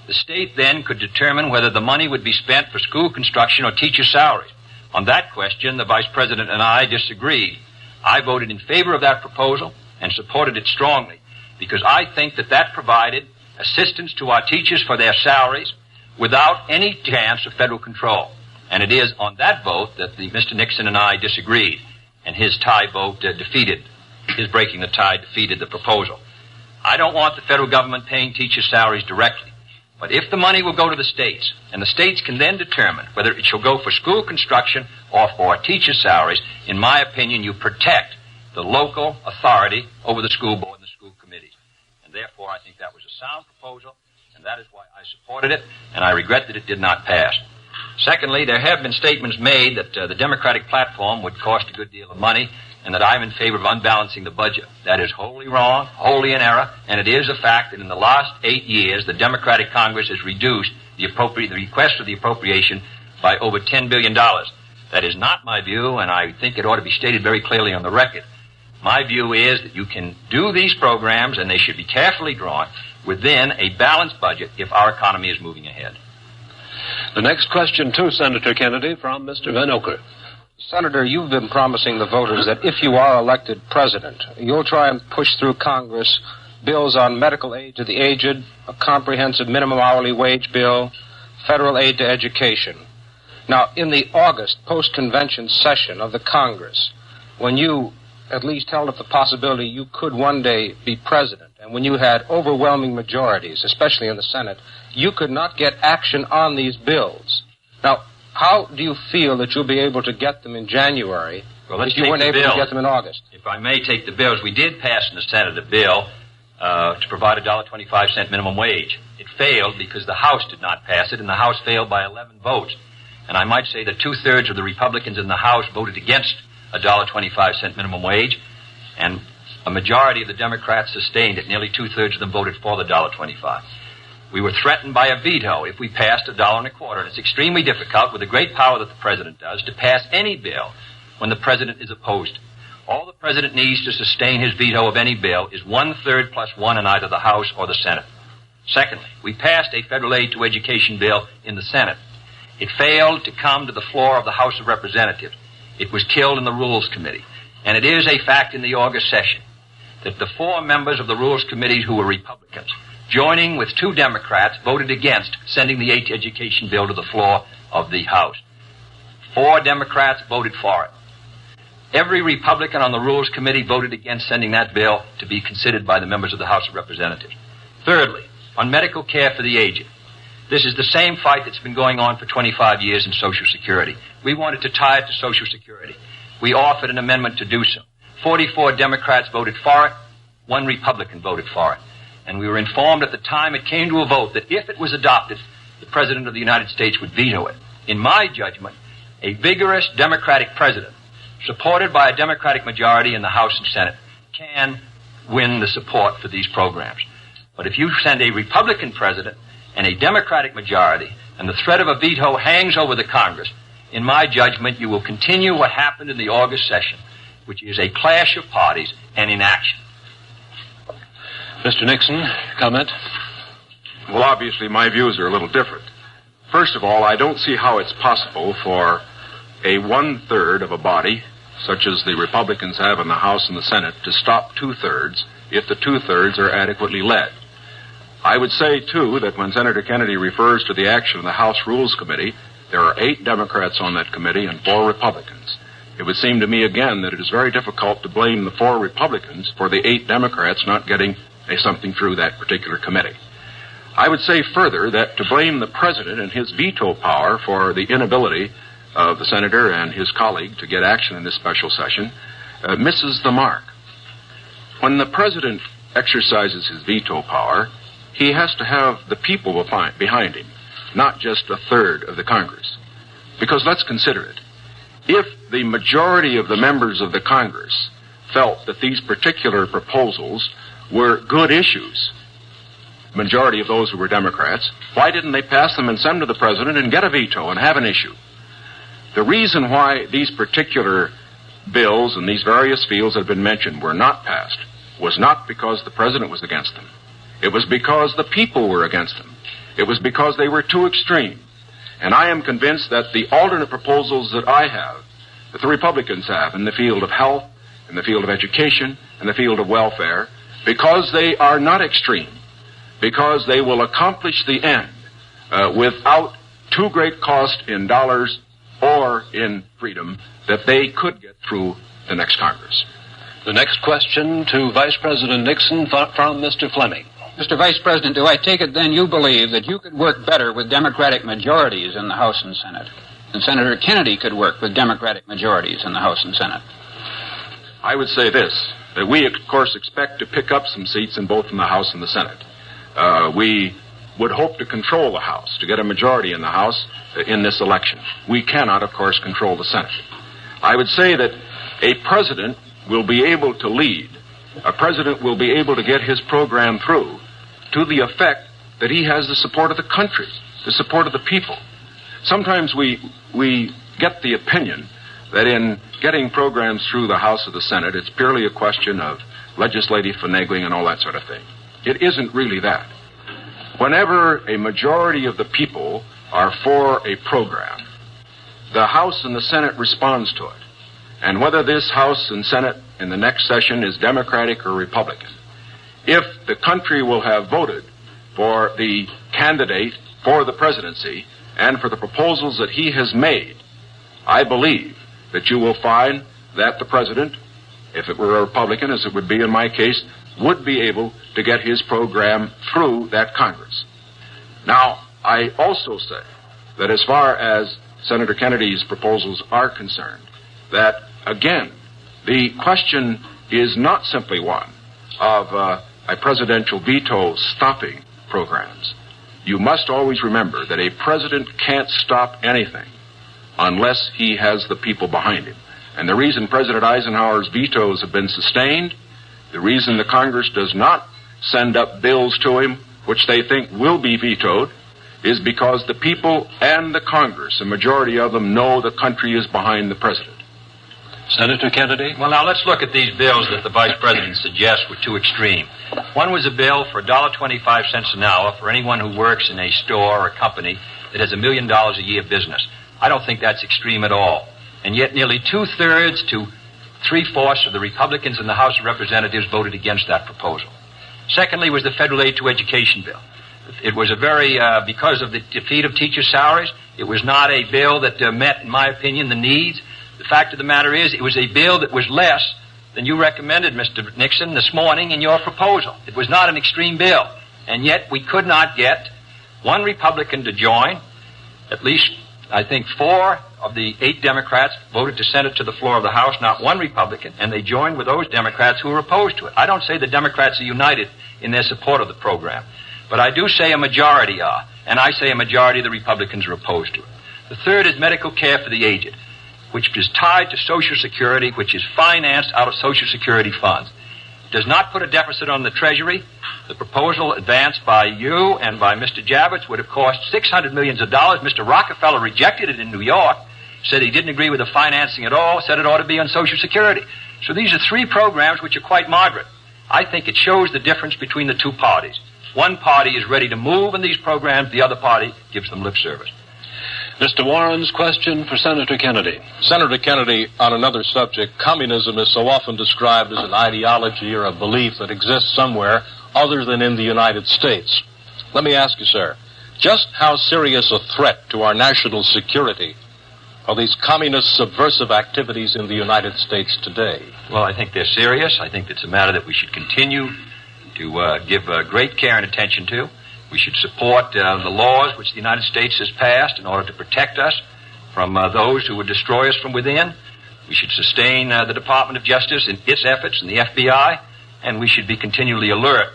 Speaker 3: The state then could determine whether the money would be spent for school construction or teacher salaries. On that question, the Vice President and I disagreed. I voted in favor of that proposal and supported it strongly because I think that that provided assistance to our teachers for their salaries without any chance of federal control. And it is on that vote that Mr. Nixon and I disagreed, and his tie vote his breaking the tie defeated the proposal. I don't want the federal government paying teacher salaries directly, but if the money will go to the states, and the states can then determine whether it shall go for school construction or for teacher salaries, in my opinion, you protect the local authority over the school board and the school committees. And therefore, I think that was a sound proposal, and that is why I supported it, and I regret that it did not pass. Secondly, there have been statements made that the Democratic platform would cost a good deal of money and that I'm in favor of unbalancing the budget. That is wholly wrong, wholly in error, and it is a fact that in the last 8 years, the Democratic Congress has reduced the request for the appropriation by over $10 billion. That is not my view, and I think it ought to be stated very clearly on the record. My view is that you can do these programs, and they should be carefully drawn within a balanced budget if our economy is moving ahead.
Speaker 2: The next question to Senator Kennedy from Mr. Van Oker.
Speaker 4: Senator, you've been promising the voters that if you are elected president, you'll try and push through Congress bills on medical aid to the aged, a comprehensive minimum hourly wage bill, federal aid to education. Now, in the August post-convention session of the Congress, when you at least held up the possibility you could one day be president, and when you had overwhelming majorities, especially in the Senate, you could not get action on these bills. Now, how do you feel that you'll be able to get them in January if you weren't able to get them in August?
Speaker 3: If I may take the bills, we did pass in the Senate a bill to provide a $1.25 minimum wage. It failed because the House did not pass it, and the House failed by 11 votes. And I might say that 2/3 of the Republicans in the House voted against a $1.25 minimum wage, and a majority of the Democrats sustained it. Nearly 2/3 of them voted for the $1.25. We were threatened by a veto if we passed $1.25. And it's extremely difficult, with the great power that the president does, to pass any bill when the president is opposed. All the president needs to sustain his veto of any bill is 1/3 plus 1 in either the House or the Senate. Secondly, we passed a federal aid to education bill in the Senate. It failed to come to the floor of the House of Representatives. It was killed in the Rules Committee. And it is a fact in the August session that the 4 members of the Rules Committee who were Republicans, joining with 2 Democrats, voted against sending the aid to education bill to the floor of the House. 4 Democrats voted for it. Every Republican on the Rules Committee voted against sending that bill to be considered by the members of the House of Representatives. Thirdly, on medical care for the aged. This is the same fight that's been going on for 25 years in Social Security. We wanted to tie it to Social Security. We offered an amendment to do so. 44 Democrats voted for it. 1 Republican voted for it. And we were informed at the time it came to a vote that if it was adopted, the President of the United States would veto it. In my judgment, a vigorous Democratic president, supported by a Democratic majority in the House and Senate, can win the support for these programs. But if you send a Republican president and a Democratic majority, and the threat of a veto hangs over the Congress, in my judgment, you will continue what happened in the August session, which is a clash of parties and inaction.
Speaker 2: Mr. Nixon, comment?
Speaker 1: Well, obviously, my views are a little different. First of all, I don't see how it's possible for a 1/3 of a body, such as the Republicans have in the House and the Senate, to stop 2/3 if the 2/3 are adequately led. I would say, too, that when Senator Kennedy refers to the action of the House Rules Committee, there are 8 Democrats on that committee and 4 Republicans. It would seem to me, again, that it is very difficult to blame the 4 Republicans for the 8 Democrats not getting something through that particular committee. I would say further that to blame the president and his veto power for the inability of the senator and his colleague to get action in this special session misses the mark. When the president exercises his veto power, he has to have the people behind him, not just 1/3 of the Congress. Because let's consider it. If the majority of the members of the Congress felt that these particular proposals were good issues, majority of those who were Democrats, why didn't they pass them and send them to the president and get a veto and have an issue? The reason why these particular bills in these various fields that have been mentioned were not passed was not because the president was against them. It was because the people were against them. It was because they were too extreme. And I am convinced that the alternate proposals that I have, that the Republicans have in the field of health, in the field of education, in the field of welfare, because they are not extreme, because they will accomplish the end without too great cost in dollars or in freedom, that they could get through the next Congress.
Speaker 2: The next question to Vice President Nixon from Mr. Fleming.
Speaker 7: Mr. Vice President, do I take it then you believe that you could work better with Democratic majorities in the House and Senate than Senator Kennedy could work with Democratic majorities in the House and Senate?
Speaker 1: I would say this, that we, of course, expect to pick up some seats in both in the House and the Senate. We would hope to control the House, to get a majority in the House in this election. We cannot, of course, control the Senate. I would say that a president will be able to lead. A president will be able to get his program through to the effect that he has the support of the country, the support of the people. Sometimes we get the opinion that in getting programs through the House or the Senate, it's purely a question of legislative finagling and all that sort of thing. It isn't really that. Whenever a majority of the people are for a program, the House and the Senate responds to it. And whether this House and Senate in the next session is Democratic or Republican, if the country will have voted for the candidate for the presidency and for the proposals that he has made, I believe that you will find that the president if it were a Republican, as it would be in my case, would be able to get his program through that Congress. Now, I also say that as far as Senator Kennedy's proposals are concerned, that, again, the question is not simply one of a presidential veto stopping programs. You must always remember that a president can't stop anything unless he has the people behind him. And the reason President Eisenhower's vetoes have been sustained, the reason the Congress does not send up bills to him which they think will be vetoed, is because the people and the Congress, a majority of them, know the country is behind the president.
Speaker 2: Senator Kennedy?
Speaker 3: Well, now let's look at these bills that the Vice President suggests were too extreme. One was a bill for $1.25 an hour for anyone who works in a store or a company that has $1 million a year business. I don't think that's extreme at all. And yet nearly 2/3 to 3/4 of the Republicans in the House of Representatives voted against that proposal. Secondly was the federal aid to education bill. It was a very, because of the defeat of teacher salaries, it was not a bill that met, in my opinion, the needs. The fact of the matter is, it was a bill that was less than you recommended, Mr. Nixon, this morning in your proposal. It was not an extreme bill. And yet we could not get one Republican to join. At least, I think, 4 of the 8 Democrats voted to send it to the floor of the House, not one Republican, and they joined with those Democrats who were opposed to it. I don't say the Democrats are united in their support of the program, but I do say a majority are, and I say a majority of the Republicans are opposed to it. The third is medical care for the aged, which is tied to Social Security, which is financed out of Social Security funds. It does not put a deficit on the Treasury. The proposal advanced by you and by Mr. Javits would have cost $600 million. Mr. Rockefeller rejected it in New York, said he didn't agree with the financing at all, said it ought to be on Social Security. So these are 3 programs which are quite moderate. I think it shows the difference between the 2 parties. One party is ready to move in these programs, the other party gives them lip service.
Speaker 2: Mr. Warren's question for Senator Kennedy.
Speaker 5: Senator Kennedy, on another subject, communism is so often described as an ideology or a belief that exists somewhere other than in the United States. Let me ask you, sir, just how serious a threat to our national security are these communist subversive activities in the United States today?
Speaker 3: Well, I think they're serious. I think it's a matter that we should continue to give great care and attention to. We should support the laws which the United States has passed in order to protect us from those who would destroy us from within. We should sustain the Department of Justice in its efforts and the FBI, and we should be continually alert.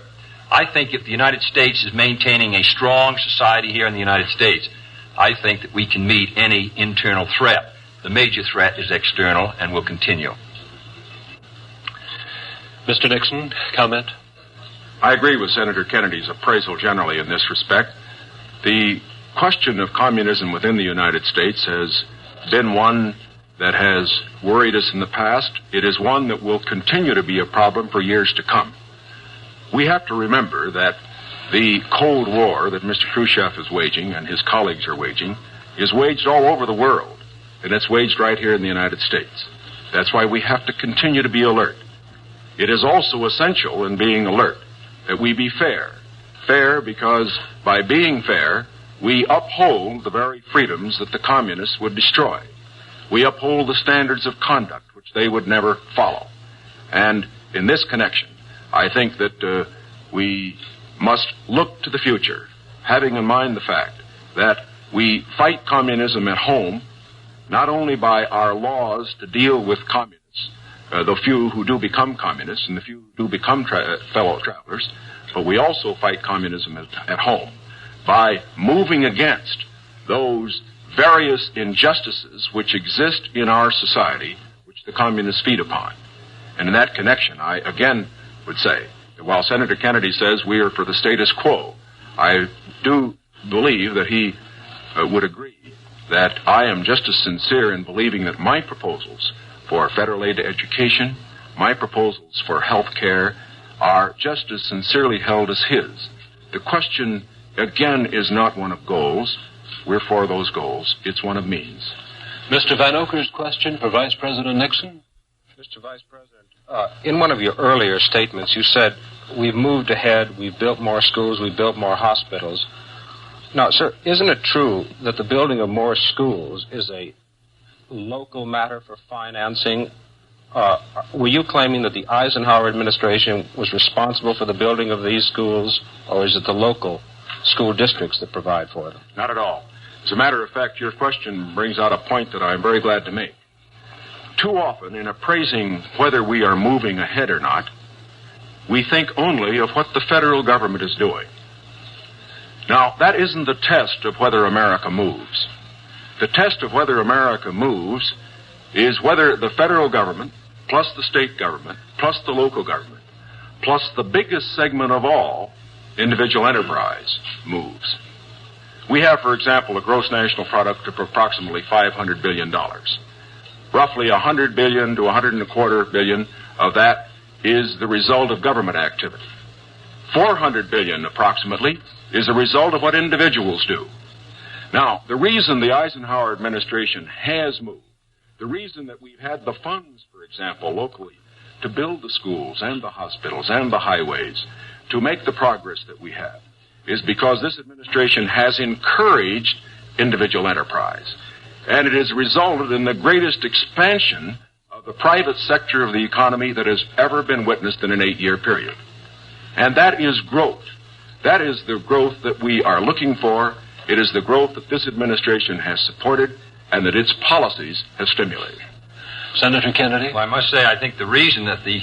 Speaker 3: I think if the United States is maintaining a strong society here in the United States, I think that we can meet any internal threat. The major threat is external and will continue.
Speaker 2: Mr. Nixon, comment?
Speaker 1: I agree with Senator Kennedy's appraisal generally in this respect. The question of communism within the United States has been one that has worried us in the past. It is one that will continue to be a problem for years to come. We have to remember that the Cold War that Mr. Khrushchev is waging and his colleagues are waging is waged all over the world, and it's waged right here in the United States. That's why we have to continue to be alert. It is also essential in being alert that we be fair. Fair because by being fair, we uphold the very freedoms that the communists would destroy. We uphold the standards of conduct which they would never follow. And in this connection, I think that we must look to the future, having in mind the fact that we fight communism at home, not only by our laws to deal with communists, the few who do become communists and the few who do become fellow travelers, but we also fight communism at home by moving against those various injustices which exist in our society, which the communists feed upon. And in that connection, I again would say that while Senator Kennedy says we are for the status quo, I do believe that he would agree that I am just as sincere in believing that my proposals for federal aid to education, my proposals for health care, are just as sincerely held as his. The question, again, is not one of goals. We're for those goals. It's one of means.
Speaker 2: Mr. Van Oker's question for Vice President Nixon.
Speaker 4: Mr. Vice President, in one of your earlier statements, you said, we've moved ahead, we've built more schools, we've built more hospitals. Now, sir, isn't it true that the building of more schools is a local matter for financing were you claiming that the Eisenhower administration was responsible for the building of these schools, or is it the local school districts that provide for them?
Speaker 1: Not at all. As a matter of fact, your question brings out a point that I'm very glad to make. Too often, in appraising whether we are moving ahead or not, we think only of what the federal government is doing. Now, that isn't the test of whether America moves. The test of whether America moves is whether the federal government, plus the state government, plus the local government, plus the biggest segment of all, individual enterprise, moves. We have, for example, a gross national product of approximately $500 billion. Roughly $100 billion to $125 billion of that is the result of government activity. $400 billion, approximately, is a result of what individuals do. Now, the reason the Eisenhower administration has moved, the reason that we've had the funds, for example, locally, to build the schools and the hospitals and the highways, to make the progress that we have, is because this administration has encouraged individual enterprise. And it has resulted in the greatest expansion of the private sector of the economy that has ever been witnessed in an 8-year period. And that is growth. That is the growth that we are looking for. It is the growth that this administration has supported and that its policies have stimulated.
Speaker 2: Senator Kennedy?
Speaker 3: Well, I must say, I think the reason that the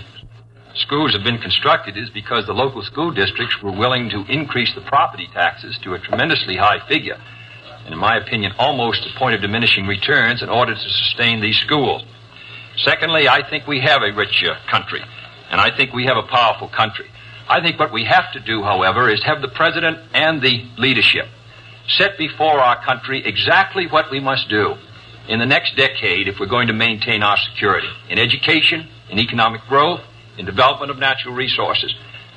Speaker 3: schools have been constructed is because the local school districts were willing to increase the property taxes to a tremendously high figure, and in my opinion, almost a point of diminishing returns in order to sustain these schools. Secondly, I think we have a rich country, and I think we have a powerful country. I think what we have to do, however, is have the president and the leadership set before our country exactly what we must do in the next decade if we're going to maintain our security in education, in economic growth, in development of natural resources.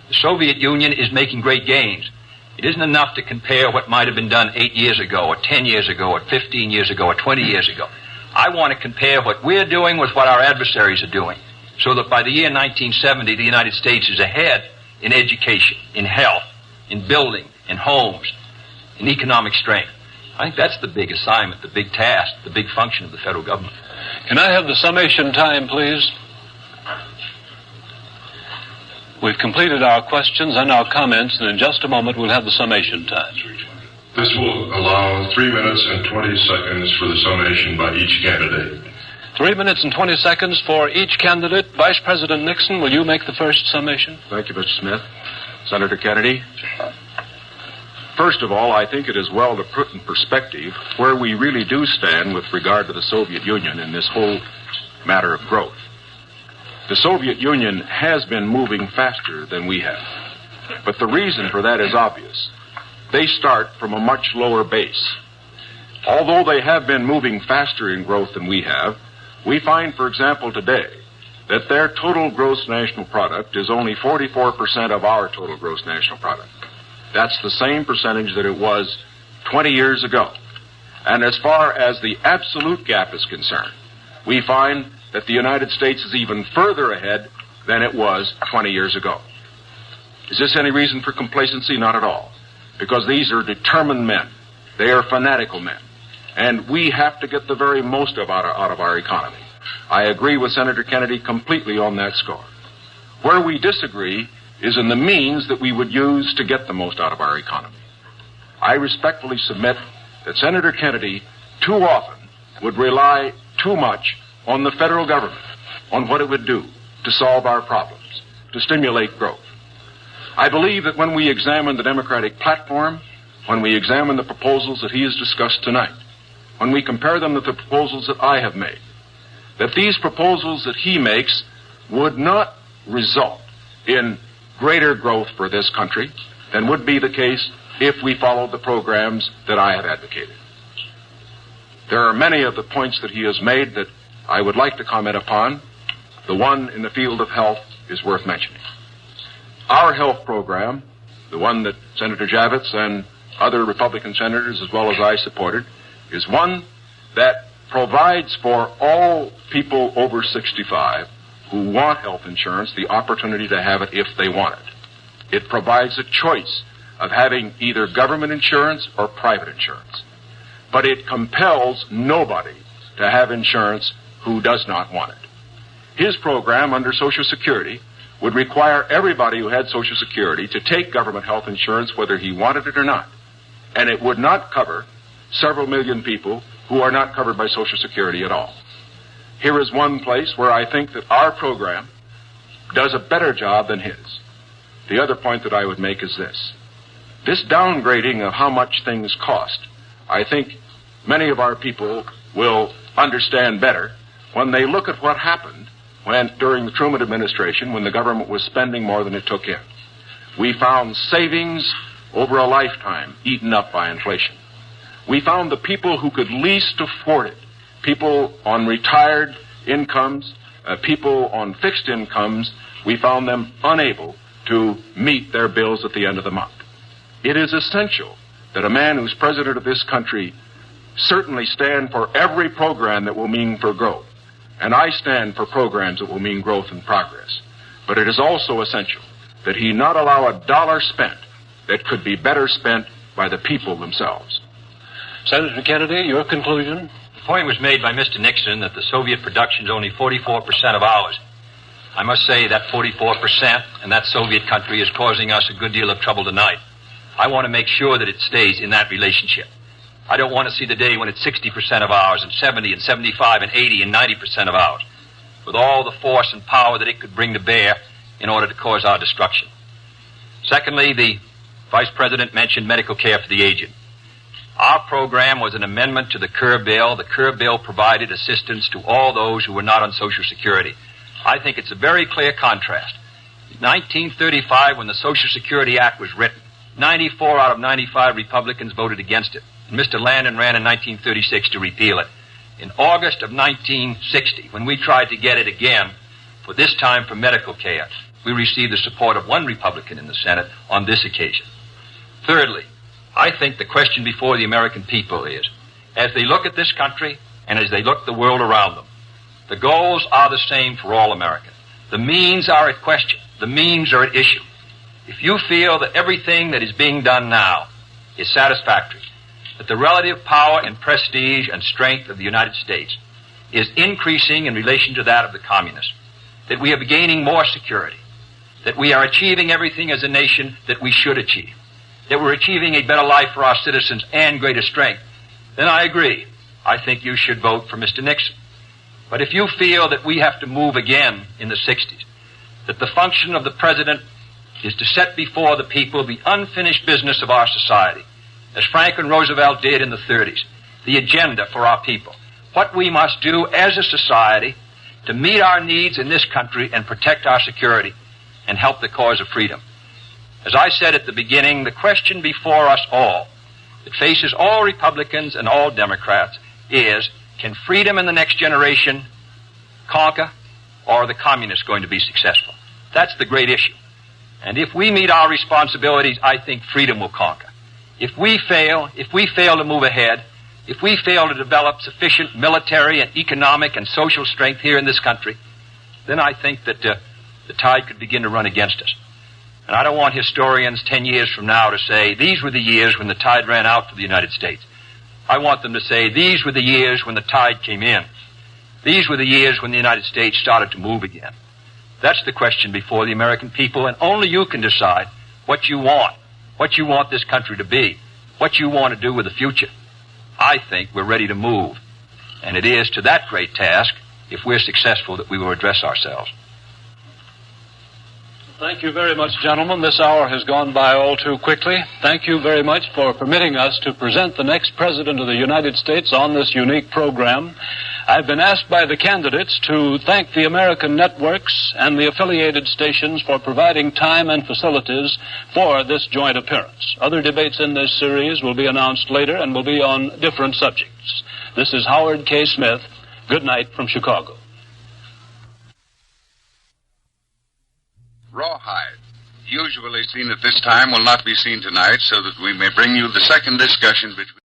Speaker 3: The Soviet Union is making great gains. It isn't enough to compare what might have been done 8 years ago, or 10 years ago, or 15 years ago, or 20 years ago. I want to compare what we're doing with what our adversaries are doing, so that by the year 1970, the United States is ahead in education, in health, in building, in homes, in economic strength. I think that's the big assignment, the big task, the big function of the federal government.
Speaker 2: Can I have the summation time, please? We've completed our questions and our comments, and in just a moment we'll have the summation time.
Speaker 8: This will allow 3 minutes and 20 seconds for the summation by each candidate.
Speaker 2: 3 minutes and 20 seconds for each candidate. Vice President Nixon, will you make the first summation?
Speaker 1: Thank you, Mr. Smith. Senator Kennedy. First of all, I think it is well to put in perspective where we really do stand with regard to the Soviet Union in this whole matter of growth. The Soviet Union has been moving faster than we have. But the reason for that is obvious. They start from a much lower base. Although they have been moving faster in growth than we have, we find, for example, today, that their total gross national product is only 44% of our total gross national product. That's the same percentage that it was 20 years ago. And as far as the absolute gap is concerned, we find that the United States is even further ahead than it was 20 years ago. Is this any reason for complacency? Not at all. Because these are determined men. They are fanatical men. And we have to get the very most out of our economy. I agree with Senator Kennedy completely on that score. Where we disagree is in the means that we would use to get the most out of our economy. I respectfully submit that Senator Kennedy too often would rely too much on the federal government, on what it would do to solve our problems, to stimulate growth. I believe that when we examine the Democratic platform, when we examine the proposals that he has discussed tonight, when we compare them with the proposals that I have made, that these proposals that he makes would not result in greater growth for this country than would be the case if we followed the programs that I have advocated. There are many of the points that he has made that I would like to comment upon. The one in the field of health is worth mentioning. Our health program, the one that Senator Javits and other Republican senators as well as I supported, is one that provides for all people over 65 who want health insurance the opportunity to have it if they want it. It provides a choice of having either government insurance or private insurance. But it compels nobody to have insurance who does not want it. His program under Social Security would require everybody who had Social Security to take government health insurance whether he wanted it or not. And it would not cover several million people who are not covered by Social Security at all. Here is one place where I think that our program does a better job than his. The other point that I would make is this. This downgrading of how much things cost, I think many of our people will understand better when they look at what happened during the Truman administration when the government was spending more than it took in. We found savings over a lifetime eaten up by inflation. We found the people who could least afford it, people on retired incomes, people on fixed incomes, we found them unable to meet their bills at the end of the month. It is essential that a man who's president of this country certainly stand for every program that will mean for growth. And I stand for programs that will mean growth and progress. But it is also essential that he not allow a dollar spent that could be better spent by the people themselves.
Speaker 2: Senator Kennedy, your conclusion?
Speaker 3: The point was made by Mr. Nixon that the Soviet production is only 44% of ours. I must say that 44% and that Soviet country is causing us a good deal of trouble tonight. I want to make sure that it stays in that relationship. I don't want to see the day when it's 60% of ours and 70 and 75 and 80 and 90% of ours, with all the force and power that it could bring to bear in order to cause our destruction. Secondly, the Vice President mentioned medical care for the aged. Our program was an amendment to the Kerr Bill. The Kerr Bill provided assistance to all those who were not on Social Security. I think it's a very clear contrast. In 1935, when the Social Security Act was written, 94 out of 95 Republicans voted against it. And Mr. Landon ran in 1936 to repeal it. In August of 1960, when we tried to get it again, for this time for medical care, we received the support of one Republican in the Senate on this occasion. Thirdly, I think the question before the American people is, as they look at this country and as they look at the world around them, the goals are the same for all Americans. The means are at question. The means are at issue. If you feel that everything that is being done now is satisfactory, that the relative power and prestige and strength of the United States is increasing in relation to that of the communists, that we are gaining more security, that we are achieving everything as a nation that we should achieve, that we're achieving a better life for our citizens and greater strength, then I agree. I think you should vote for Mr. Nixon. But if you feel that we have to move again in the 60s, that the function of the president is to set before the people the unfinished business of our society, as Franklin Roosevelt did in the 30s, the agenda for our people, what we must do as a society to meet our needs in this country and protect our security and help the cause of freedom. As I said at the beginning, the question before us all, that faces all Republicans and all Democrats, is, can freedom in the next generation conquer, or are the communists going to be successful? That's the great issue. And if we meet our responsibilities, I think freedom will conquer. If we fail to move ahead, if we fail to develop sufficient military and economic and social strength here in this country, then I think that the tide could begin to run against us. And I don't want historians 10 years from now to say, these were the years when the tide ran out for the United States. I want them to say, these were the years when the tide came in. These were the years when the United States started to move again. That's the question before the American people, and only you can decide what you want this country to be, what you want to do with the future. I think we're ready to move, and it is to that great task, if we're successful, that we will address ourselves.
Speaker 2: Thank you very much, gentlemen. This hour has gone by all too quickly. Thank you very much for permitting us to present the next President of the United States on this unique program. I've been asked by the candidates to thank the American networks and the affiliated stations for providing time and facilities for this joint appearance. Other debates in this series will be announced later and will be on different subjects. This is Howard K. Smith. Good night from Chicago.
Speaker 9: Rawhide, usually seen at this time, will not be seen tonight, so that we may bring you the second discussion between